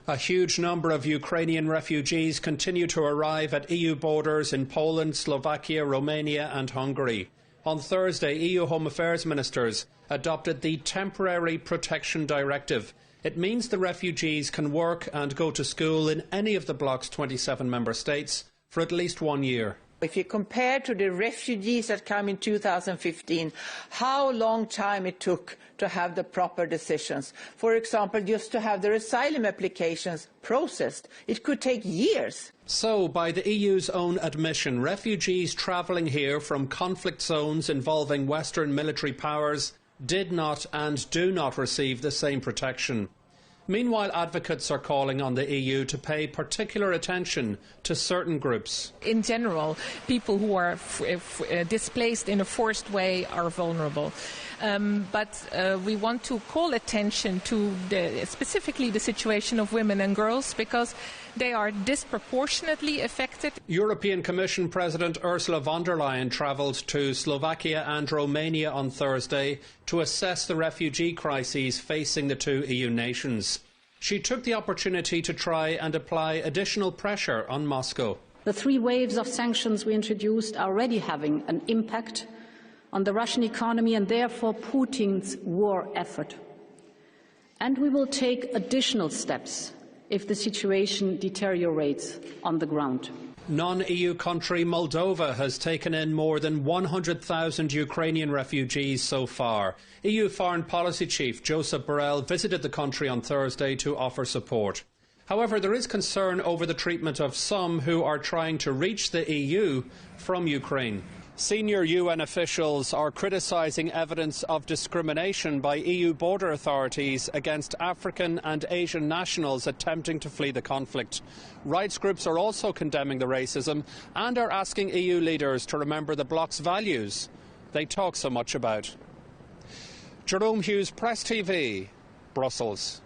A huge number of Ukrainian refugees continue to arrive at EU borders in Poland, Slovakia, Romania and Hungary. On Thursday, EU Home Affairs ministers adopted the Temporary Protection Directive. It means the refugees can work and go to school in any of the bloc's 27 member states for at least 1 year. If you compare to the refugees that came in 2015, how long time it took to have the proper decisions. For example, just to have their asylum applications processed, it could take years. So, by the EU's own admission, refugees travelling here from conflict zones involving Western military powers did not and do not receive the same protection. Meanwhile, advocates are calling on the EU to pay particular attention to certain groups. In general, people who are displaced in a forced way are vulnerable. But we want to call attention to specifically the situation of women and girls, because they are disproportionately affected. European Commission President Ursula von der Leyen travelled to Slovakia and Romania on Thursday to assess the refugee crises facing the two EU nations. She took the opportunity to try and apply additional pressure on Moscow. The 3 waves of sanctions we introduced are already having an impact on the Russian economy and therefore Putin's war effort. And we will take additional steps if the situation deteriorates on the ground. Non-EU country Moldova has taken in more than 100,000 Ukrainian refugees so far. EU Foreign Policy Chief Josep Borrell visited the country on Thursday to offer support. However, there is concern over the treatment of some who are trying to reach the EU from Ukraine. Senior UN officials are criticising evidence of discrimination by EU border authorities against African and Asian nationals attempting to flee the conflict. Rights groups are also condemning the racism and are asking EU leaders to remember the bloc's values they talk so much about. Jerome Hughes, Press TV, Brussels.